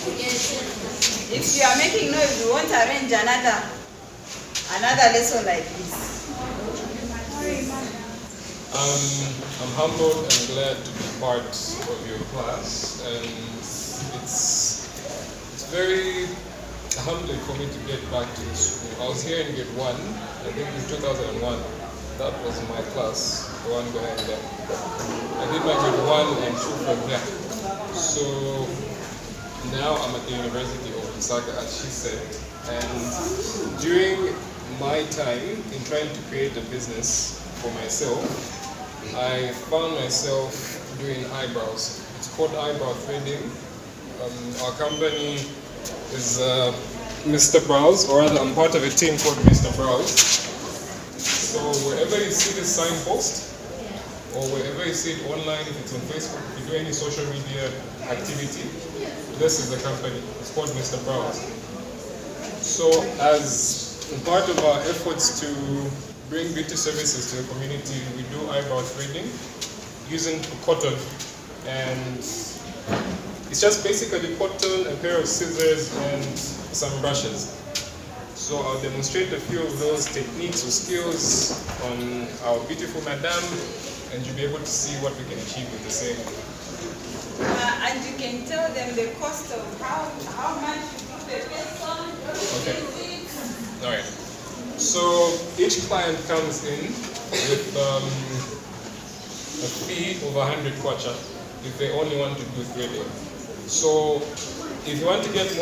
If you are making noise, we won't arrange another lesson like this. I'm humbled and glad to be part of your class, and it's very humbling for me to get back to the school. I was here in grade 1, I think in 2001. That was my class, the one behind there. I did my grade 1 and 2 from there. So now I'm at the University of Lusaka, as she said. And during my time in trying to create a business for myself, I found myself doing eyebrows. It's called eyebrow threading. Our company is Mr. Brows, or rather I'm part of a team called Mr. Brows. So wherever you see this signpost, or wherever you see it online, if it's on Facebook, if you do any social media activity, this is the company. It's called Mr. Brows. So as part of our efforts to bring beauty services to the community, we do eyebrow threading using cotton, and it's just basically cotton, a pair of scissors, and some brushes. So I'll demonstrate a few of those techniques or skills on our beautiful madam, and you'll be able to see what we can achieve with the same. And you can tell them the cost of how much you put the person. Okay. All right. So each client comes in with a fee of 100 kwacha if they only want to do threading. So if you want to get a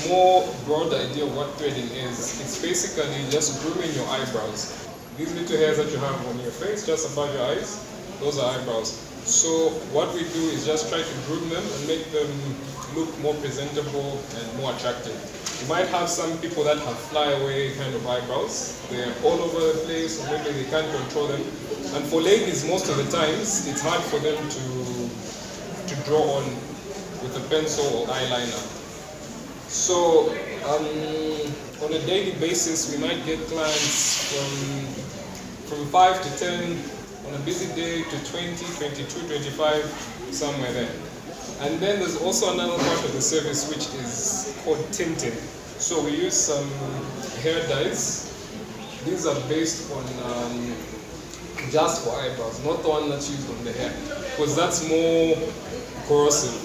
more broad idea of what threading is, it's basically just grooming your eyebrows. These little hairs that you have on your face, just above your eyes, those are eyebrows. So what we do is just try to groom them and make them look more presentable and more attractive. You might have some people that have flyaway kind of eyebrows. They're all over the place, or maybe they can't control them. And for ladies, most of the times, it's hard for them to draw on with a pencil or eyeliner. So on a daily basis, we might get clients from 5 to 10, on a busy day to 20, 22, 25, somewhere there. And then there's also another part of the service which is called tinting. So we use some hair dyes. These are based on just for eyebrows, not the one that's used on the hair, because that's more corrosive.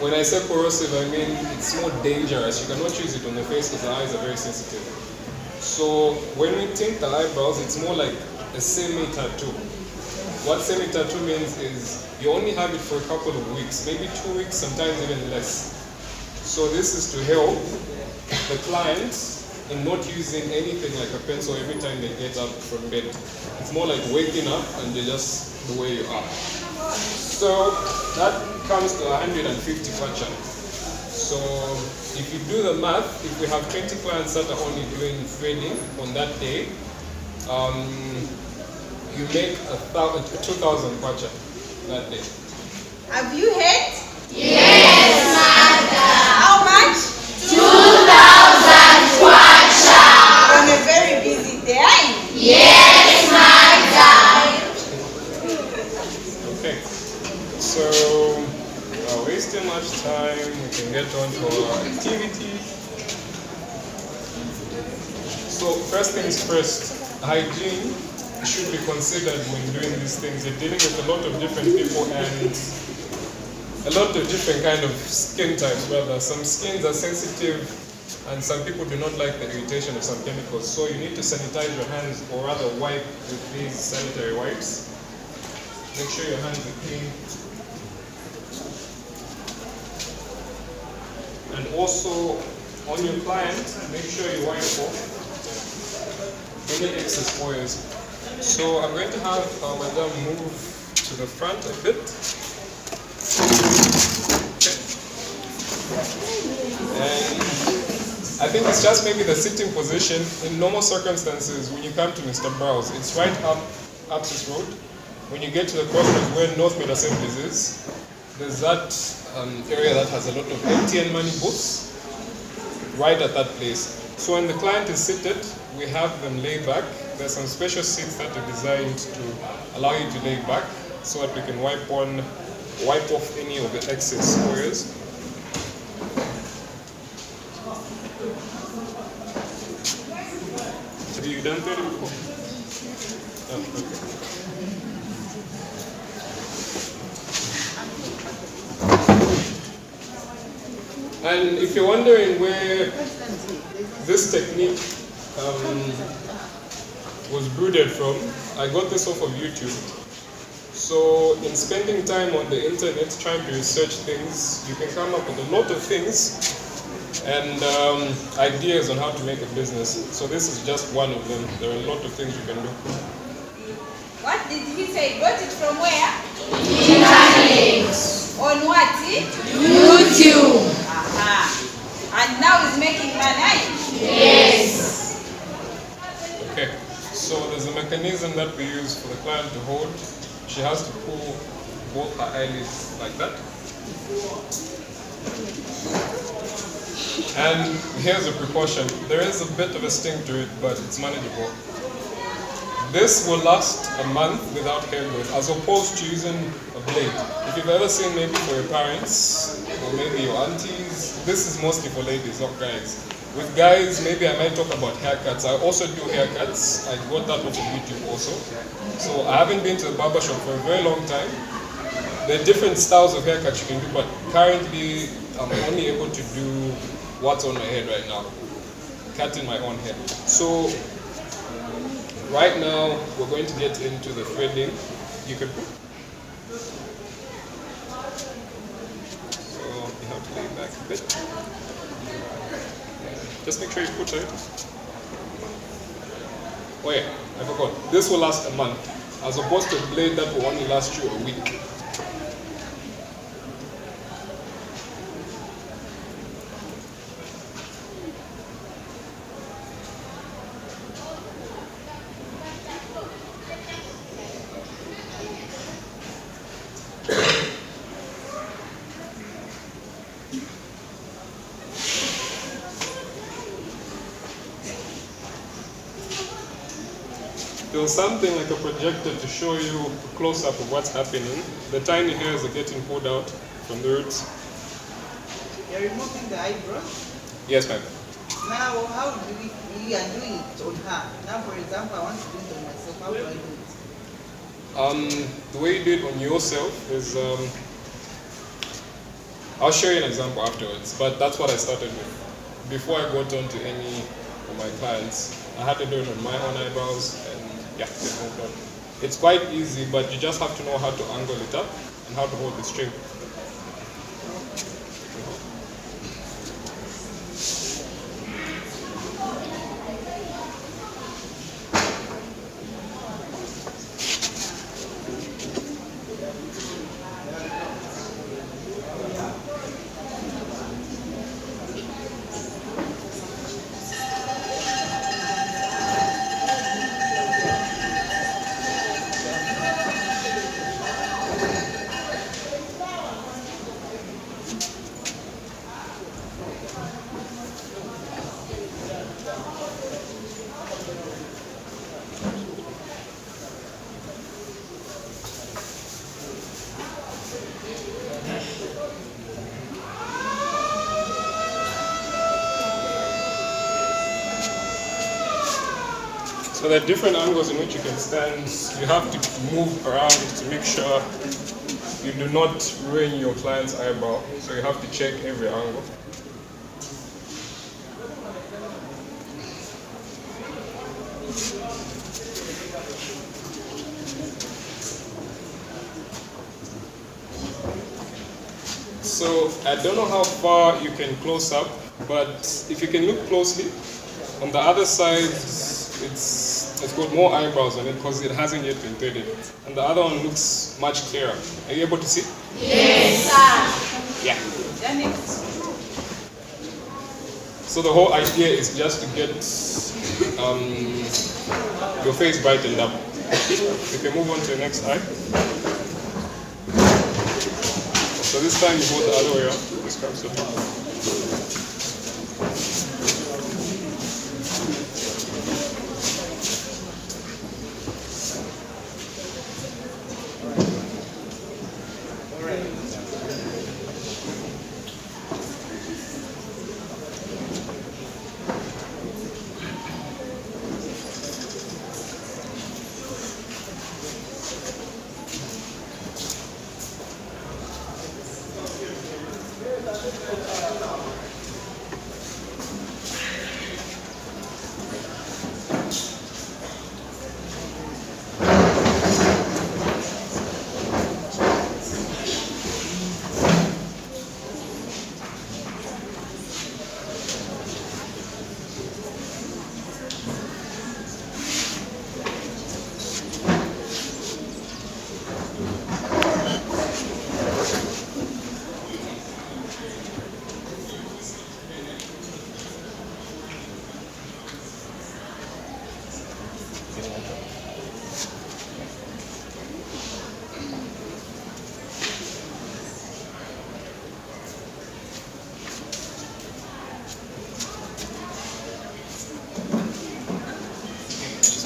When I say corrosive, I mean it's more dangerous. You cannot use it on the face because the eyes are very sensitive. So when we tint the eyebrows, it's more like a semi-tattoo. What semi-tattoo means is you only have it for a couple of weeks, maybe 2 weeks, sometimes even less. So this is to help the client in not using anything like a pencil every time they get up from bed. It's more like waking up and they're just the way you are. So that comes to 150 kwacha. So if you do the math, if we have 20 clients that are only doing threading on that day, you make 2,000 kwacha that day. Have you heard? Yes, Mother. How much? 2,000 kwacha. On a very busy day. Yes, Mother. Okay. So without wasting much time, we can get on to our activity. So first things first, hygiene should be considered when doing these things. You're dealing with a lot of different people and a lot of different kind of skin types rather. Some skins are sensitive and some people do not like the irritation of some chemicals. So you need to sanitize your hands, or rather wipe with these sanitary wipes. Make sure your hands are clean. And also on your client, make sure you wipe off any excess oils. So I'm going to have Madame move to the front a bit. Okay. And I think it's just maybe the sitting position. In normal circumstances, when you come to Mr. Brows, it's right up this road. When you get to the crossroads where northmead assemblies is, there's that area that has a lot of MTN money booths, right at that place. So when the client is seated, we have them lay back. There's some special seats that are designed to allow you to lay back so that we can wipe off any of the excess oils. you done threading before? Oh, okay. And if you're wondering where this technique was brooded from, I got this off of YouTube. So in spending time on the internet trying to research things, you can come up with a lot of things and ideas on how to make a business. So this is just one of them. There are a lot of things you can do. What did he say? Got it from where? Internet. On what? YouTube. Aha. And now he's making money. Yes. Okay, so there's a mechanism that we use for the client to hold. She has to pull both her eyelids like that. And here's a precaution. There is a bit of a sting to it, but it's manageable. This will last a month without hair growth, as opposed to using a blade. If you've ever seen maybe for your parents, or maybe your aunties, this is mostly for ladies, not guys. With guys, maybe I might talk about haircuts. I also do haircuts. I got that off of YouTube also. So I haven't been to the barber shop for a very long time. There are different styles of haircuts you can do, but currently I'm only able to do what's on my head right now, cutting my own hair. So right now we're going to get into the threading. You could put. So you have to lay back a bit. Just make sure you put it. Oh yeah, I forgot. This will last a month, as opposed to a blade that will only last you a week. There was something like a projector to show you a close-up of what's happening. The tiny hairs are getting pulled out from the roots. You're removing the eyebrows? Yes, ma'am. Now, how do we are doing it on her? Now, for example, I want to do it on myself. How do I do it? The way you do it on yourself is, I'll show you an example afterwards, but that's what I started with. Before I got on to any of my clients, I had to do it on my own eyebrows, and yeah, it moved on. It's quite easy, but you just have to know how to angle it up and how to hold the string. So there are different angles in which you can stand. You have to move around to make sure you do not ruin your client's eyebrow. So you have to check every angle. So I don't know how far you can close up, but if you can look closely, on the other side, it's got more eyebrows on it because it hasn't yet been threaded. And the other one looks much clearer. Are you able to see? Yes. Yeah. Then So the whole idea is just to get your face brightened up. You can move on to the next eye. So this time you hold the other way around. This comes to the top.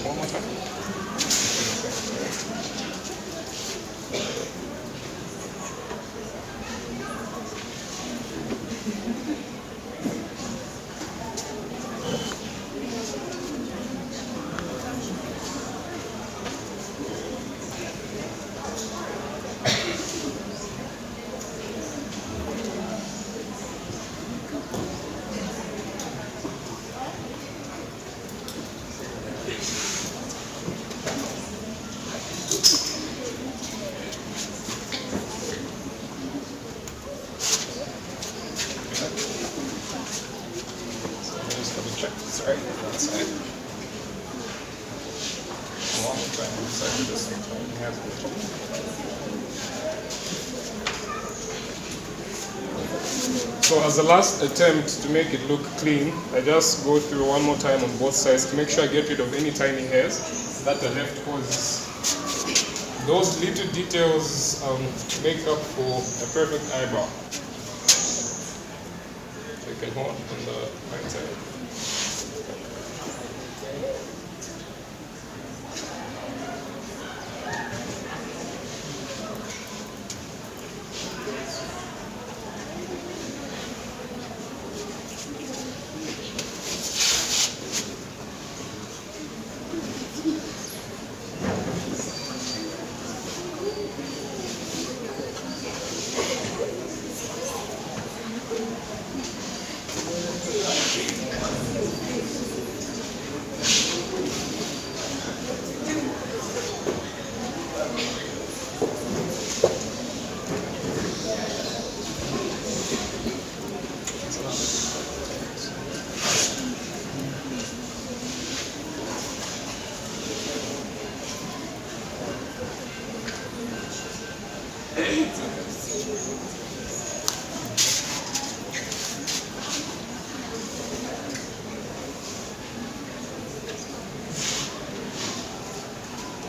One more time. Just double check. Sorry, that side. One more time. This side at the same time. You have it. So as a last attempt to make it look clean, I just go through one more time on both sides to make sure I get rid of any tiny hairs that are left, because those little details make up for a perfect eyebrow. So you can hold on the right side.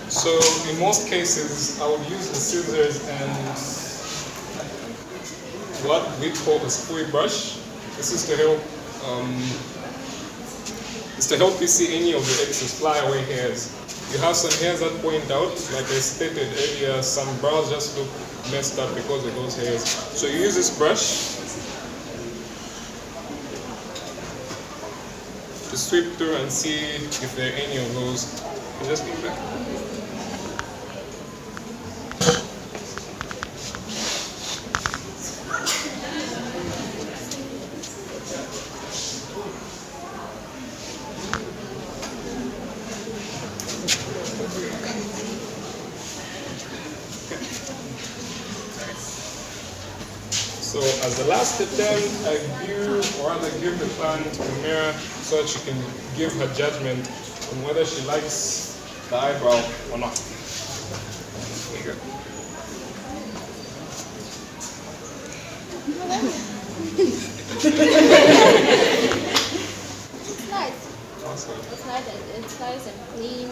So in most cases, I would use the scissors and what we call a spoolie brush. This is to help you see any of the excess flyaway hairs. You have some hairs that point out, like I stated earlier, some brows just look messed up because of those hairs. So you use this brush to sweep through and see if there are any of those. You just leave that. So as the last attempt, I give the client a mirror so that she can give her judgment on whether she likes the eyebrow or not. There you go. It's nice. Awesome. It's nice. It's nice and clean.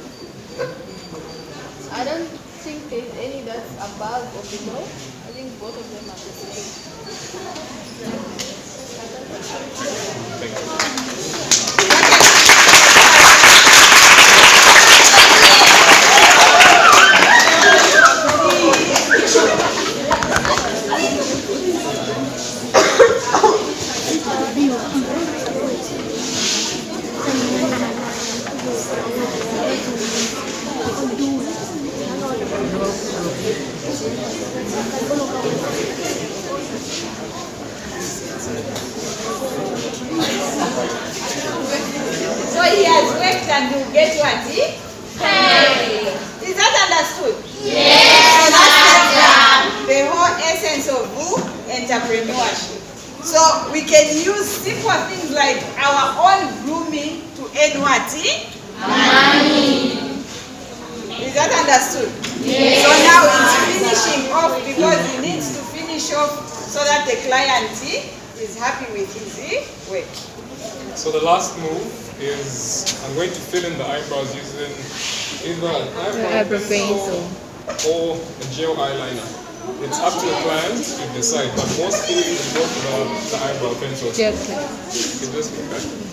I don't think there's any that's above or below. I think both of them are the same. Thank you. get what? Hey. Is that understood? Yes, So that's the whole essence of entrepreneurship. So we can use simple things like our own grooming to earn what? money. Is that understood? Yes. So now it's finishing off because he needs to finish off so that the client is happy with his work. So the last move is I'm going to fill in the eyebrows using either an eyebrow pencil or a gel eyeliner. It's up to the client to decide, but mostly we involve the eyebrow pencil. Gel. You can just look back.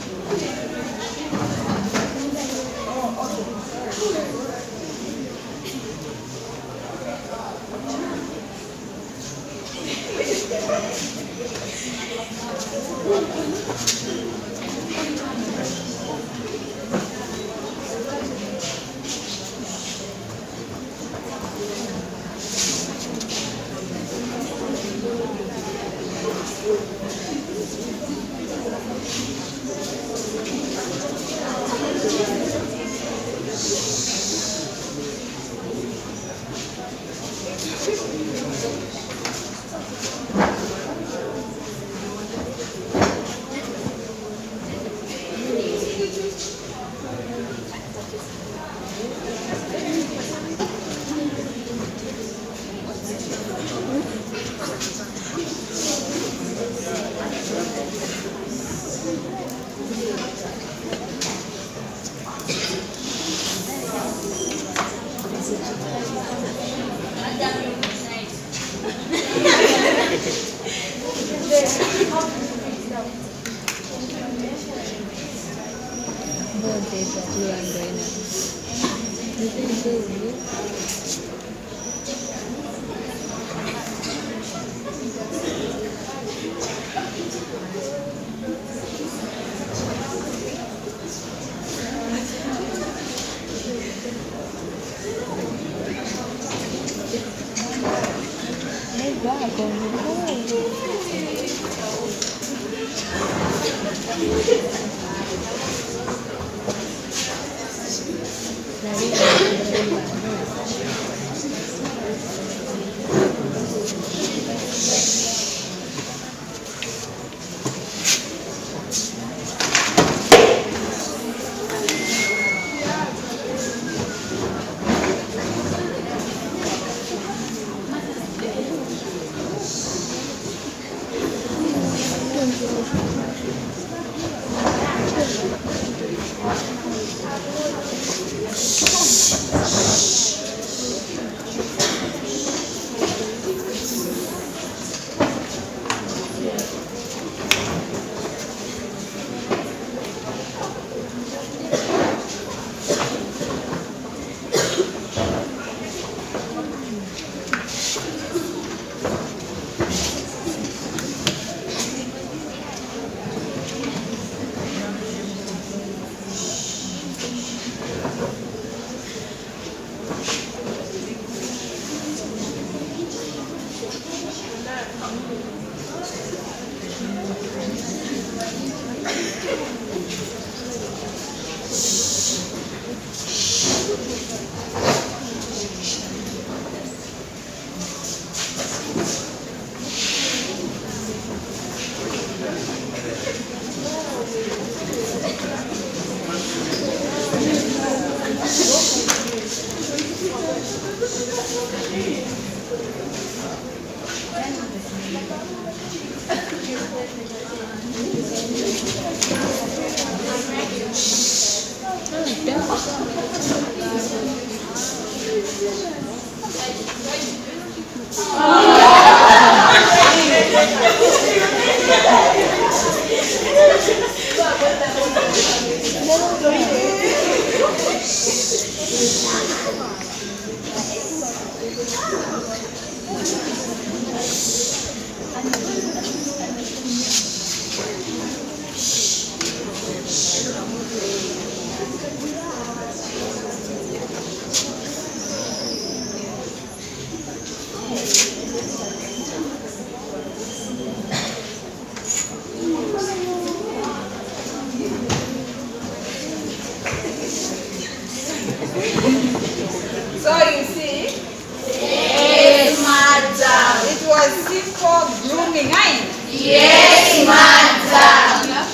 simple grooming, right? Yes, madam.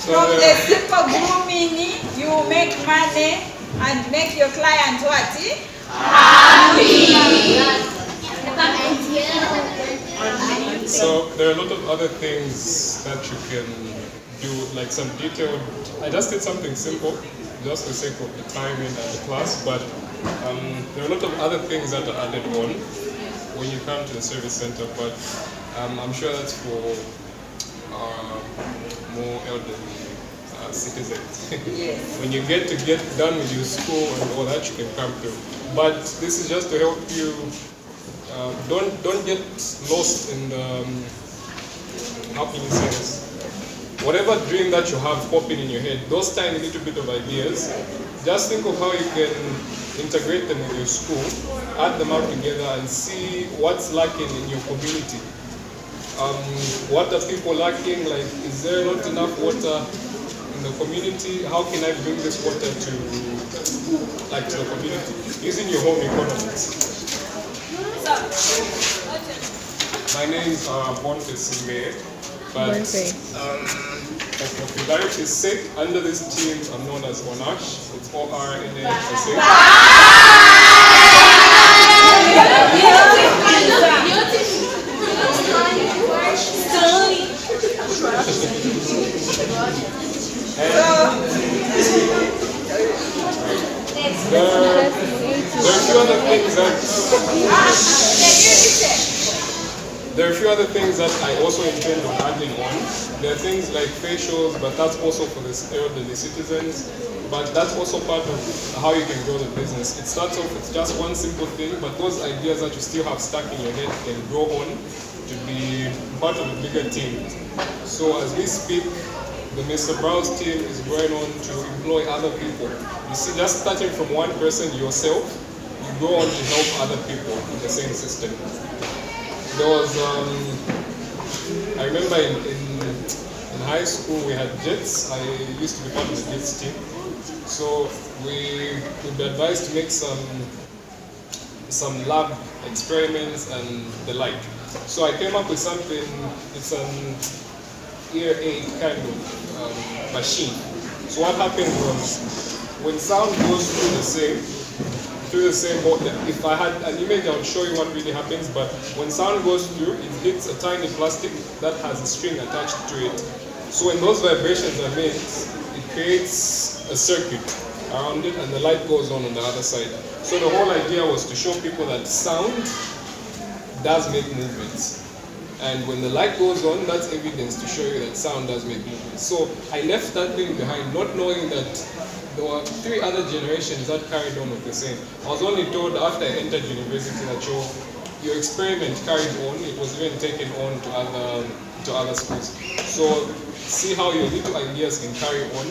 From the simple grooming, you make money and make your client what? So there are a lot of other things that you can do, like some detailed. I just did something simple, just for the sake of the timing and the class, but there are a lot of other things that are added on when you come to the service center, but I'm sure that's for more elderly citizens. Yes. When you get done with your school and all that, you can come through. But this is just to help you. Don't get lost in the how can you say this? Whatever dream that you have popping in your head, those tiny little bit of ideas, just think of how you can integrate them with your school, add them up together and see what's lacking in your community. What are people lacking? Like, is there not enough water in the community? How can I bring this water to the community? Using your home economics. My name is Boniface Simbe, but for popularity's sake, under this team I'm known as Ornash. It's O-R-N-A-S-H. There are a few other things there are a few other things that I also intend on adding on. There are things like facials, but that's also for the elderly citizens. But that's also part of how you can grow the business. It starts off with just one simple thing, but those ideas that you still have stuck in your head can grow on to be part of a bigger team. So as we speak, the Mr. Brown's team is going on to employ other people. You see, just starting from one person yourself, you go on to help other people in the same system. There was, I remember in high school we had JETS. I used to be part of the JETS team. So we would be advised to make some lab experiments and the like. So I came up with something, it's an ear aid kind of machine. So what happened was, when sound goes through the same mode, if I had an image I would show you what really happens, but when sound goes through, it hits a tiny plastic that has a string attached to it. So when those vibrations are made, it creates a circuit around it and the light goes on the other side. So the whole idea was to show people that sound does make movements. And when the light goes on, that's evidence to show you that sound does make movements. So I left that thing behind, not knowing that there were 3 other generations that carried on with the same. I was only told after I entered university that your experiment carried on. It was even taken on to other schools. So see how your little ideas can carry on,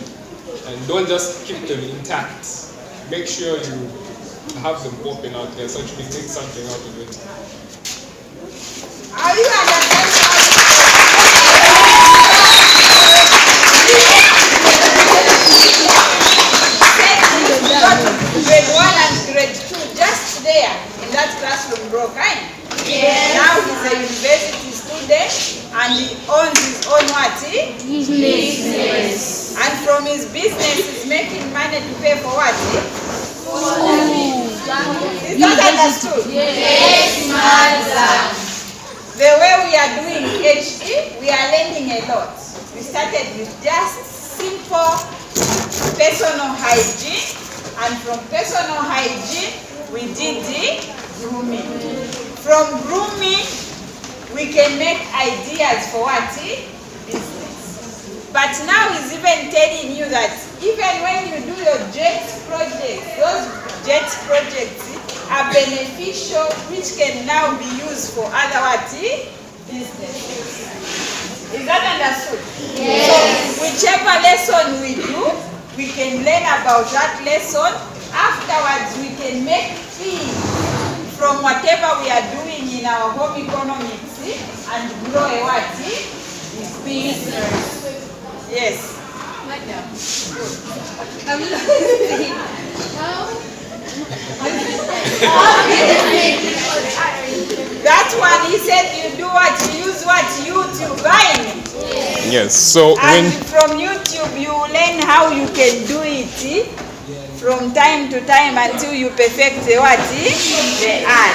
and don't just keep them intact. Make sure you have them popping out there so you can make something out of it. Are you grade 1 and grade 2 just there in that classroom broke, right? Yes. Now he's a university student and he owns his own what? Business. And from his business he's making money to pay for what? Is that understood? Yes, madam. The way we are doing HE, we are learning a lot. We started with just simple personal hygiene, and from personal hygiene, we did the grooming. From grooming, we can make ideas for what? Business. But now he's even telling you that even when you do your JETS projects, those JETS projects are beneficial, which can now be used for other what? Businesses. Is that understood? Yes. So whichever lesson we do, we can learn about that lesson. Afterwards, we can make fees from whatever we are doing in our home economics and grow a what? Business. Yes. That one, he said you what? You use what? YouTube, right? Yes. So And when from YouTube, you learn how you can do it from time to time until you perfect the what? The art.